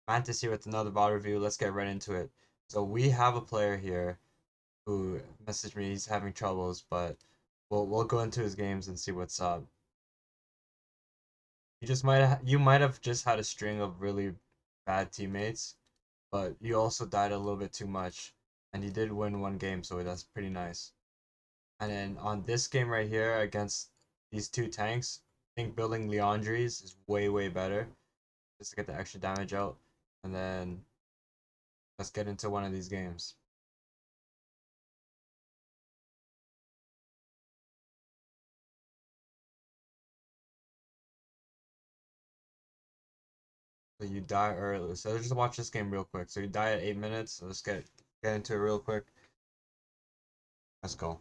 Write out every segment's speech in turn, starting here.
Fantasy with another bot review. Let's get right into it. So we have a player here who messaged me. He's having troubles, but we'll go into his games and see what's up. You might have just had a string of really bad teammates, but you also died a little bit too much, and you did win one game, so that's pretty nice. And then on this game right here against these two tanks, I think building Leandries is way better just to get the extra damage out, and then let's get into one of these games. So you die early. So let's just watch this game real quick. So you die at 8 minutes. So let's get into it real quick. Let's go.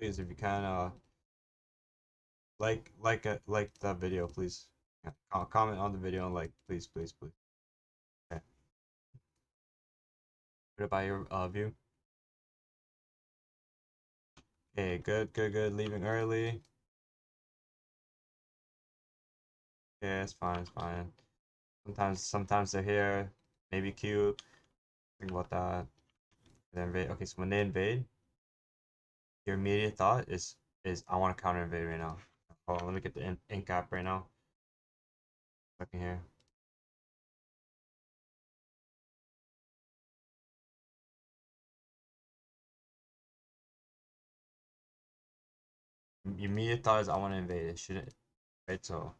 Please, if you can, like the video, please. Yeah, comment on the video and like, please. Okay. What about your view? Okay, good. Leaving early. Yeah, it's fine. Sometimes they're here. Maybe cute. Think about that. Then invade. Okay, so when they invade, your immediate thought is I want to counter invade right now. Hold on, let me get the ink app right now. Looking here. Your immediate thought is I want to invade. It shouldn't. Right, so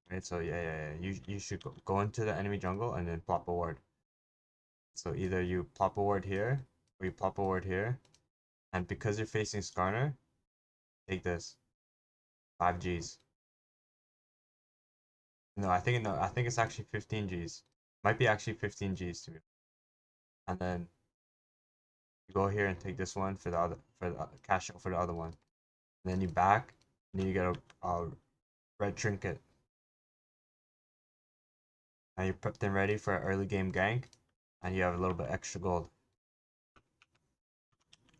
right, so yeah. You should go into the enemy jungle and then plop a ward. So either you plop a ward here or you plop a ward here, and because you're facing Skarner, take this 5 Gs. No, I think it's actually 15 Gs. Might be actually 15 Gs to me. And then you go here and take this one for the other for the cash out for the other one. And then you back, and then you get a red trinket. Now you're prepped and ready for an early game gank, and you have a little bit extra gold.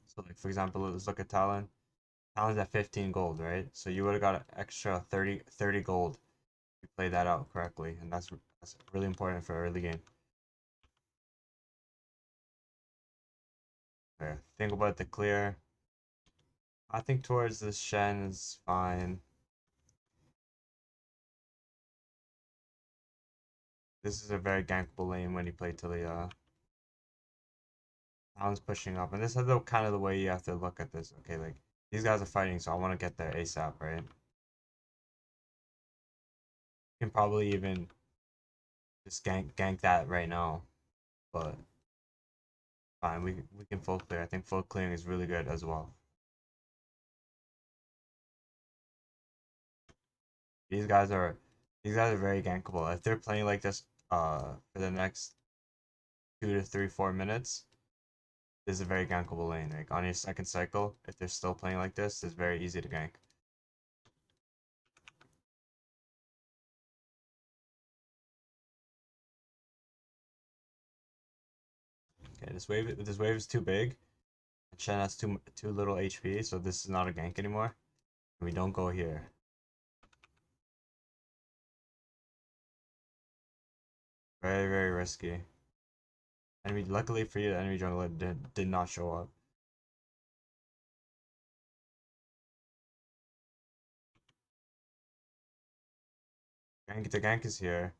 So like for example, let's look at Talon. Talon's at 15 gold, right? So you would have got an extra 30 gold if you played that out correctly, and that's really important for early game. Okay, think about the clear. I think towards this Shen is fine. This is a very gankable lane when you play Taliyah. Talon's pushing up, and this is the kind of the way you have to look at this. Okay, like these guys are fighting, so I want to get there ASAP, right? You can probably even just gank that right now, but fine. We can full clear. I think full clearing is really good as well. These guys are these guys are very gankable. If they're playing like this for the next 2 to 3, 4 minutes, this is a very gankable lane. Like on your second cycle, if they're still playing like this, it's very easy to gank. Okay, this wave is too big. And Shen has too little HP, so this is not a gank anymore. We don't go here. Very risky. Enemy, luckily for you, the enemy jungler did not show up. The gank is here.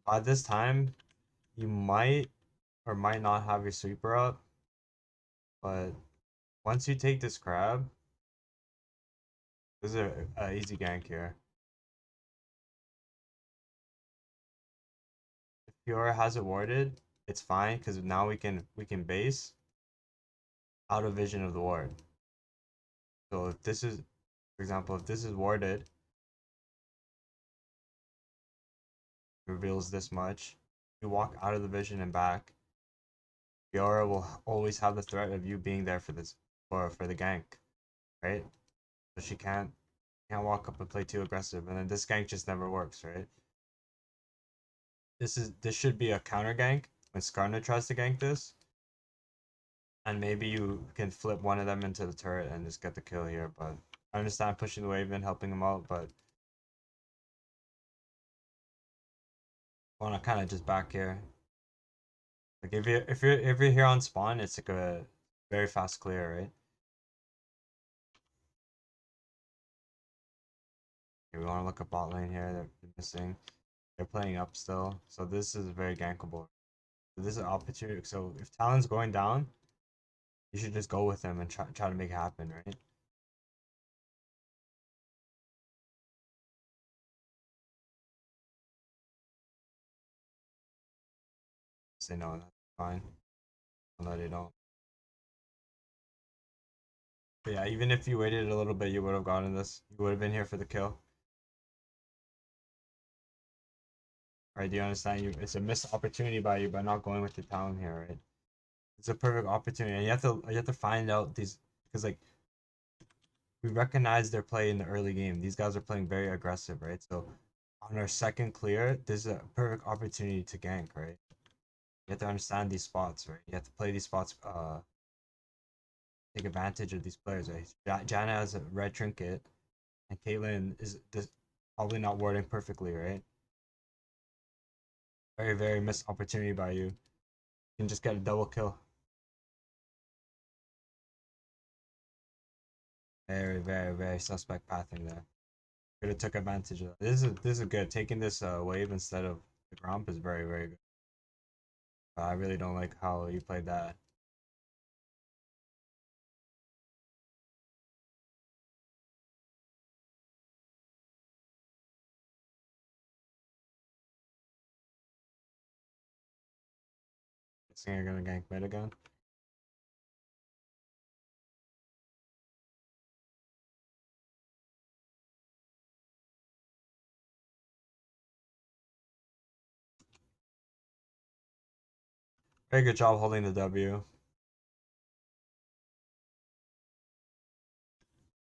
By this time, you might or might not have your sweeper up, but once you take this crab, this is a easy gank here. If Fiora has it warded, it's fine because now we can base out of vision of the ward. So if this is, for example, if this is warded, reveals this much, you walk out of the vision and back, Fiora will always have the threat of you being there for this or for the gank, right? so she can't walk up and play too aggressive, and then this gank just never works, right? This should be a counter gank when Skarner tries to gank this, and maybe you can flip one of them into the turret and just get the kill here. But I understand pushing the wave and helping them out, but I want to kind of just back here. Like if you're here on spawn, it's like a very fast clear, right? Okay, we want to look at bot lane here. They're missing. They're playing up still, so this is very gankable. This is an opportunity. So if Talon's going down, you should just go with him and try to make it happen, right? Say no, that's fine. No, they don't. But yeah, even if you waited a little bit, you would have gotten this. You would have been here for the kill. Right? Do you understand? It's a missed opportunity by you by not going with the Talon here, right? It's a perfect opportunity, and you have to find out these because like we recognize their play in the early game. These guys are playing very aggressive, right? So on our second clear, this is a perfect opportunity to gank, right? You have to understand these spots, right? You have to play these spots, take advantage of these players, right? Janna has a red trinket, and Caitlyn is this probably not warding perfectly, right? Very, very missed opportunity by you. You can just get a double kill. Very, very, very suspect pathing there. Could have took advantage of that. This is good. Taking this wave instead of the Gromp is very, very good. I really don't like how you played that. I think you're gonna gank mid again. Very good job holding the W.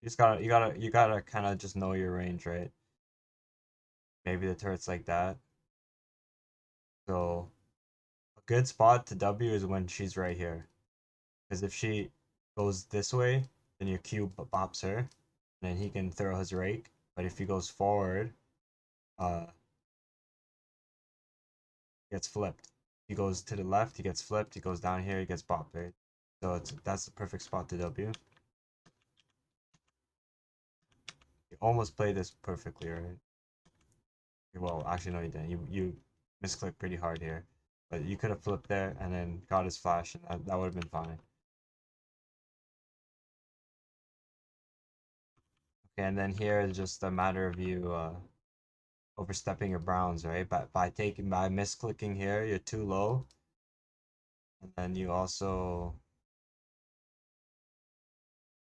You gotta kind of just know your range, right? Maybe the turret's like that. So a good spot to W is when she's right here. Because if she goes this way, then your Q bops her, and then he can throw his rake. But if he goes forward, uh, he gets flipped. He goes to the left, he gets flipped. He goes down here, he gets bopped, right? So that's the perfect spot to W. You almost played this perfectly, right? Well, actually, no, you didn't. You misclicked pretty hard here, but you could have flipped there and then got his flash, and that would have been fine. Okay, and then here is just a matter of you overstepping your browns, right? But by misclicking here, you're too low, and then you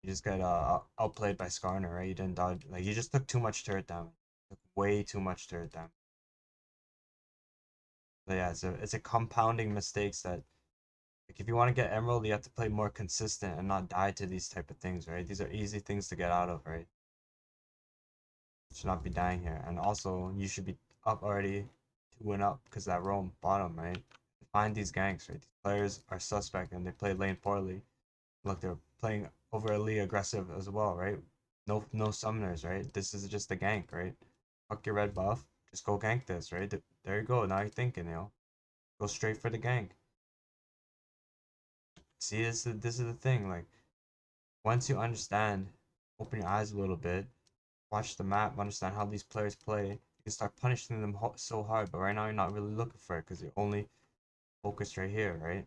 just get outplayed by Skarner, right? You didn't dodge, like you just took too much turret damage, took way too much turret damage. So yeah, it's a compounding mistakes that like if you want to get Emerald, you have to play more consistent and not die to these type of things, right? These are easy things to get out of, right? You should not be dying here, and also you should be up already, 2 and up because that roam bottom, right? Find these ganks, right? These players are suspect and they play lane poorly. Look, they're playing overly aggressive as well, right? No summoners, right? This is just a gank, right? Fuck your red buff. Just go gank this, right? There you go. Now you're thinking, go straight for the gank. See, this is the thing. Like once you understand, open your eyes a little bit, watch the map, understand how these players play. You can start punishing them so hard. But right now you're not really looking for it because you're only focused right here, right?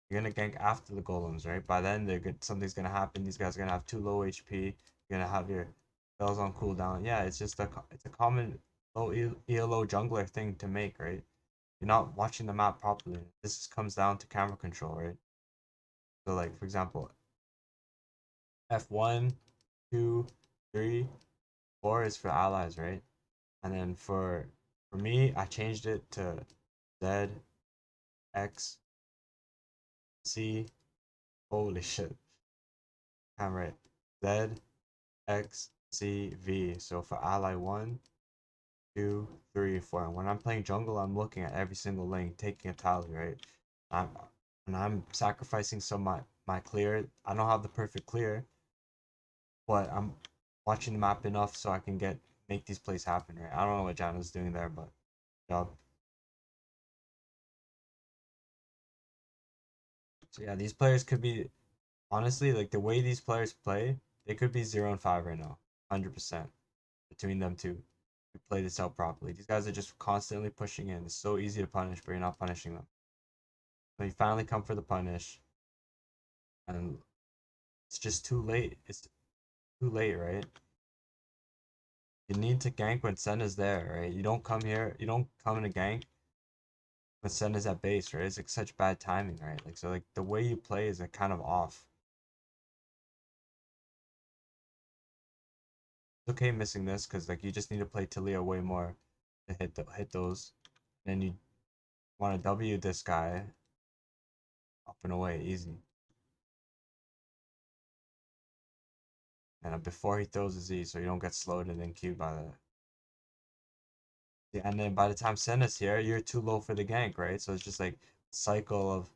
You're gonna gank after the golems, right? By then, something's gonna happen. These guys are gonna have too low HP. You're gonna have your spells on cooldown. Yeah, it's a common low ELO jungler thing to make, right? You're not watching the map properly. This just comes down to camera control, right? So like for example, F1, 2, 3, 4 is for allies, right? And then for me, I changed it to Z, X, C. Holy shit! I'm right. Z, X, C, V. So for ally 1, 2, 3, 4. And when I'm playing jungle, I'm looking at every single lane, taking a tally, right? I'm and I'm sacrificing some my clear. I don't have the perfect clear, but I'm watching the map enough so I can make these plays happen, right? I don't know what Jana's doing there, but job. So yeah, these players could be honestly like the way these players play, they could be 0 and 5 right now, 100% between them two. You play this out properly. These guys are just constantly pushing in. It's so easy to punish, but you're not punishing them. So you finally come for the punish, and it's just too late. It's too late, right? You need to gank when Sen is there, right? You don't come here. You don't come in a gank when Sen is at base, right? It's like such bad timing, right? Like so, like the way you play is like kind of off. It's okay missing this because like you just need to play Taliyah way more to hit those. And you want to W this guy up and away easy. And before he throws his Z, so you don't get slowed and then queued by that. Yeah, and then by the time Sen is here, you're too low for the gank, right? So it's just like cycle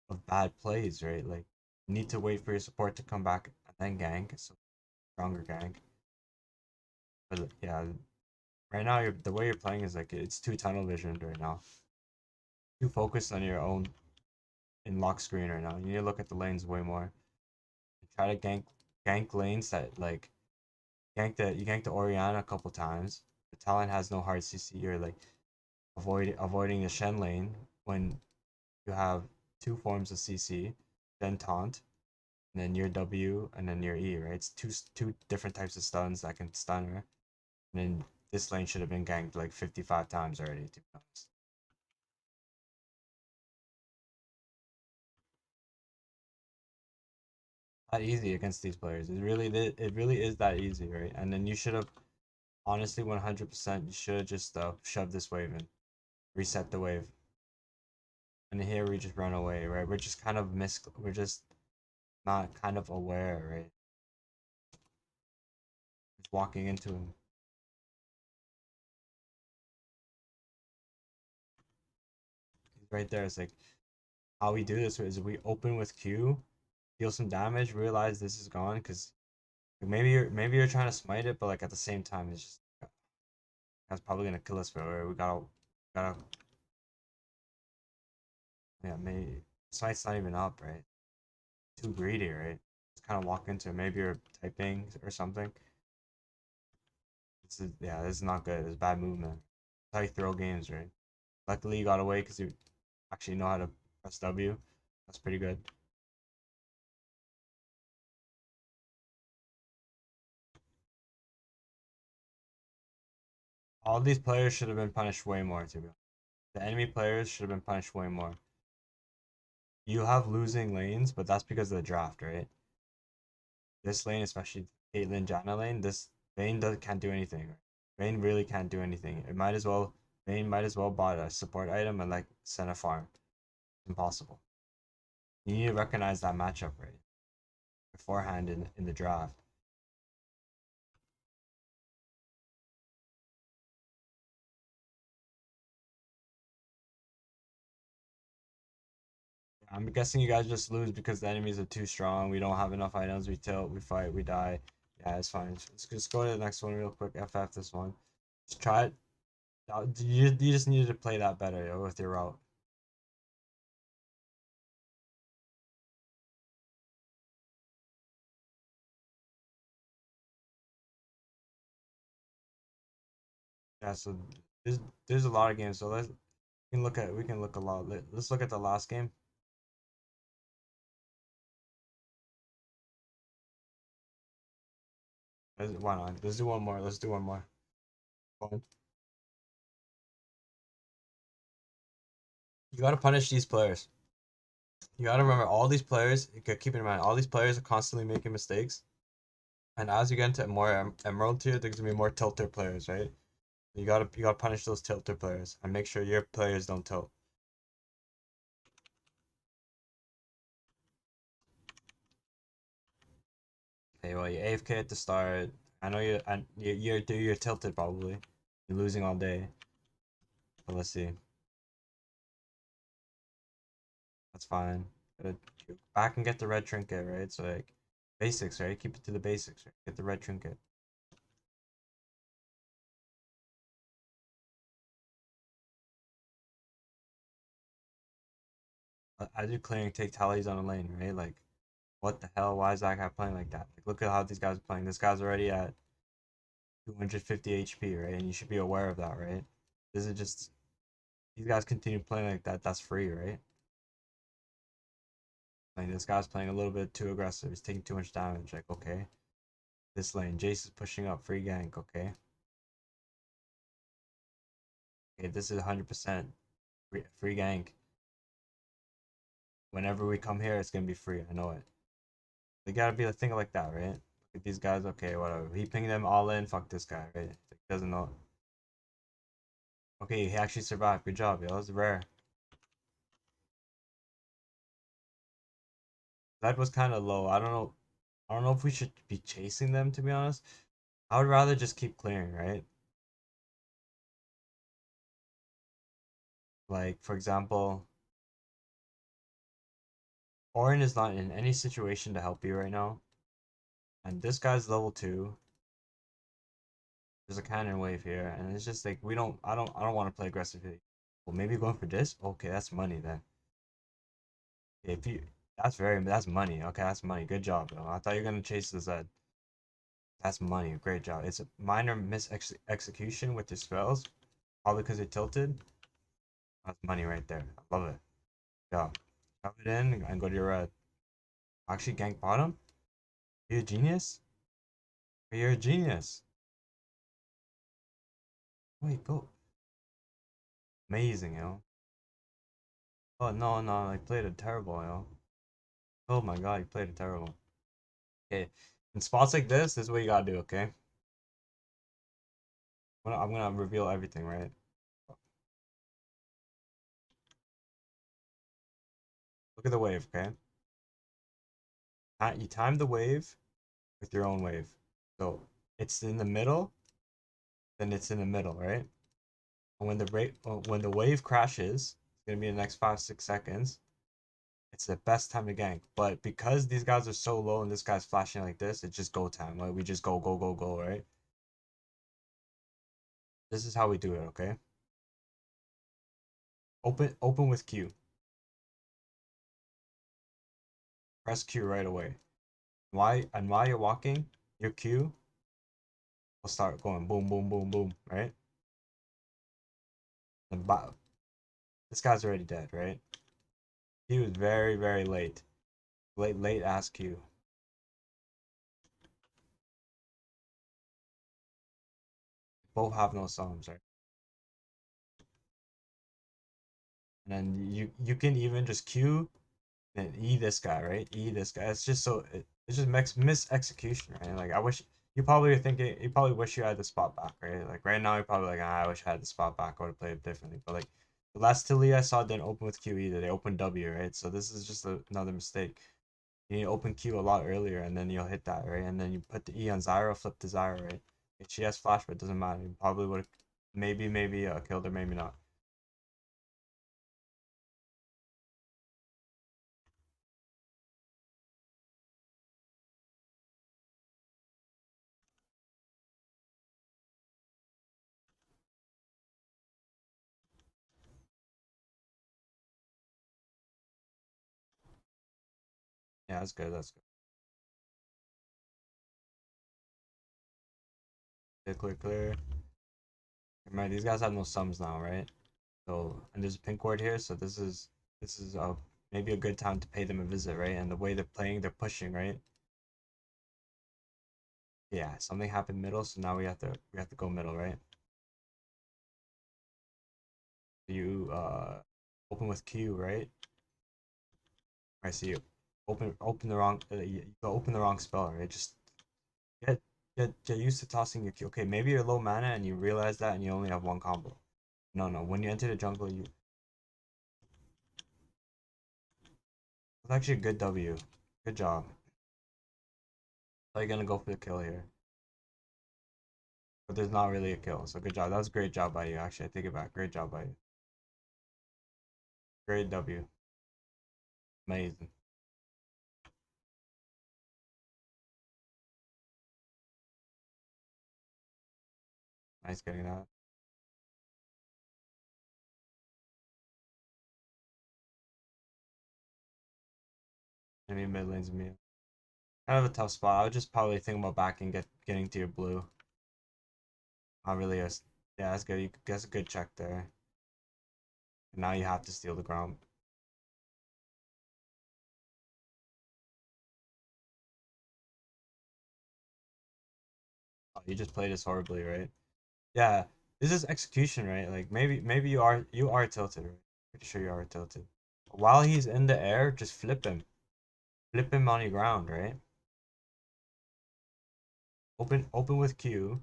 of bad plays, right? Like you need to wait for your support to come back and then gank, so stronger gank. But yeah, right now the way you're playing is like it's too tunnel visioned right now. Too focused on your own in lock screen right now. You need to look at the lanes way more. Try to gank lanes that like you gank the Oriana a couple times. The talent has no hard CC. You're like avoiding the Shen lane when you have two forms of CC, then taunt, and then your W, and then your E, right? It's two different types of stuns that can stun her. And then this lane should have been ganked like 55 times already, to be honest. That easy against these players. It really is that easy, right? And then you should have honestly 100% you should have just shoved this wave in, reset the wave. And here we just run away, right? We're just kind of we're just not kind of aware, right? Just walking into him. He's right there. It's like how we do this is we open with Q, deal some damage, realize this is gone because maybe you're trying to smite it, but like at the same time it's just that's probably gonna kill us. But we gotta yeah maybe smite's not even up, right? Too greedy, right? Just kind of walk into it. Maybe you're typing or something. This is not good. It's bad movement. That's how you throw games, right? Luckily you got away because you actually know how to press W. That's pretty good. All these players should have been punished way more, to be honest. The enemy players should have been punished way more. You have losing lanes, but that's because of the draft, right? This lane, especially Caitlyn Janna lane, this can't do anything. Right? Vayne really can't do anything. Vayne might as well bought a support item and like send a farm. Impossible. You need to recognize that matchup right beforehand in the draft. I'm guessing you guys just lose because the enemies are too strong. We don't have enough items. We tilt, we fight, we die. Yeah, it's fine. Let's just go to the next one real quick. FF this one. Just try it. You just needed to play that better yo, with your route. Yeah, so there's a lot of games. So we can look a lot. Let's look at the last game. Why not? Let's do one more. Let's do one more. Fine. You gotta punish these players. You gotta remember all these players. Keep in mind all these players are constantly making mistakes. And as you get into more Emerald tier, there's gonna be more tilter players, right? You gotta punish those tilter players and make sure your players don't tilt. Okay, well, you AFK at the start. I know you're tilted probably. You're losing all day. But let's see. That's fine. Gotta go back and get the red trinket, right? So like basics, right? Keep it to the basics, right? Get the red trinket. I do clearing take tallies on a lane, right? Like what the hell? Why is that guy playing like that? Like look at how these guys are playing. This guy's already at 250 HP, right? And you should be aware of that, right? This is just these guys continue playing like that. That's free, right? Like this guy's playing a little bit too aggressive. He's taking too much damage. Like okay, this lane, Jace is pushing up, free gank. Okay, okay, this is 100% free gank. Whenever we come here, it's gonna be free. I know it. They gotta be a thing like that, right? Look at these guys. Okay, whatever. He pinged them all in. Fuck this guy, right? He doesn't know. Okay, he actually survived. Good job, yo. That was rare. That was kind of low. I don't know. I don't know if we should be chasing them, to be honest. I would rather just keep clearing, right? Like, for example, Orin is not in any situation to help you right now. And this guy's level 2. There's a cannon wave here. And it's just like, we don't, I don't want to play aggressively. Well, maybe going for this? Okay, that's money then. If you, that's money. Okay, that's money. Good job, though. I thought you were going to chase the Zed. That's money. Great job. It's a minor execution with your spells. Probably because it tilted. That's money right there. I love it. Yeah. Shove it in and go to your red. Actually, gank bottom? Are you a genius? You're a genius. Wait, go. Amazing, yo. Oh, no, no. I played it terrible, yo. Oh my god, you played it terrible. Okay. In spots like this is what you gotta do, okay? I'm gonna reveal everything, right? Look at the wave, okay? You time the wave with your own wave. So it's in the middle, then it's in the middle, right? And when the wave crashes, it's gonna be in the next 5 6 seconds. It's the best time to gank. But because these guys are so low and this guy's flashing like this, it's just go time. Like we just go, go, go, go, right? This is how we do it, okay? Open with Q. Press Q right away. While you're walking, your Q will start going boom, boom, boom, boom, right? And this guy's already dead, right? He was very, very late. Late ass Q. Both have no songs, right? And then you can even just Q and E this guy, right? E this guy. It's just so it's just miss execution, right? Like I wish you probably wish you had the spot back, right? Like right now you're probably like, I wish I had the spot back. I would have played it differently. But like the last Taliyah I saw didn't open with Q either. They opened W, right? So this is just another mistake. You need to open Q a lot earlier, and then you'll hit that, right? And then you put the E on Zyra, flip to Zyra, right? If she has flash, but it doesn't matter. You probably would have maybe killed her, maybe not. Yeah, that's good. That's good. Clear, clear, clear. Remember, these guys have no sums now, right? So, and there's a pink ward here, so this is maybe a good time to pay them a visit, right? And the way they're playing, they're pushing, right? Yeah, something happened middle, so now we have to go middle, right? You open with Q, right? I see you. Open the wrong you open the wrong spell, right? Just get get used to tossing your Q. Okay, maybe you're low mana and you realize that and you only have one combo. No, no. When you enter the jungle, you it's actually a good W. Good job. Are you gonna go for the kill here? But there's not really a kill, so good job. That was a great job by you, actually. I take it back. Great job by you. Great W. Amazing. Nice getting that. Enemy mid lane's me. Kind of a tough spot. I would just probably think about backing, getting to your blue. Not really a. Yeah, that's good. That's a good check there. Now you have to steal the ground. Oh, you just played this horribly, right? Yeah, this is execution, right? Like maybe you are tilted, right? Pretty sure you are tilted. While he's in the air, just flip him on the ground, right? Open with Q.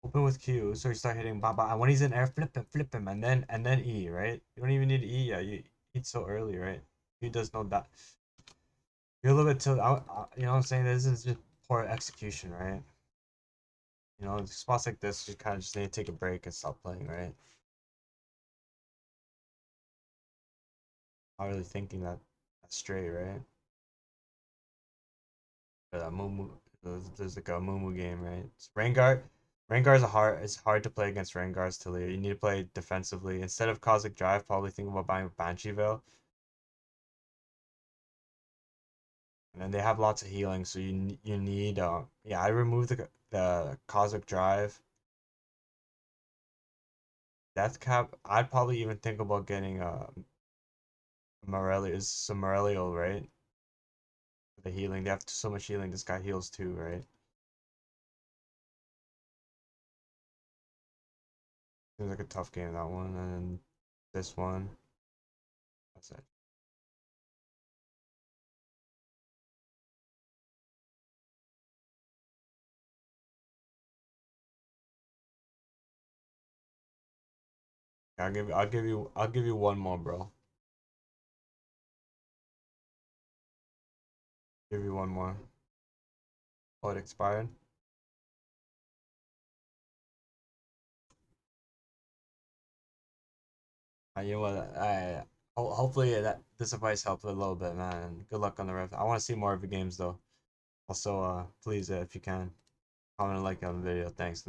Open with Q, so you start hitting ba ba. And when he's in air, flip him, and then E, right? You don't even need E. Yeah, you eat so early, right? He does know that. You're a little bit tilted. You know what I'm saying? This is just poor execution, right? You know, spots like this, you kind of just need to take a break and stop playing, right? Not really thinking that straight, right? Or that Mumu, there's like a Mumu game, right? It's Rengar. It's hard to play against Rengar's Taliyah. You need to play defensively. Instead of Cosmic Drive, probably think about buying Banshee Veil. And then they have lots of healing, so you need yeah, I removed the Cosmic Drive. Death Cap, I'd probably even think about getting Morelli is some Morelio, right? The healing. They have so much healing. This guy heals too, right? Seems like a tough game, that one. And then this one. That's it. I'll give you one more, bro. Give you one more. Oh, it expired. You know what? Hopefully that this advice helped a little bit, man. Good luck on the rest. I want to see more of your games though. Also, please, if you can, comment and like on the video. Thanks.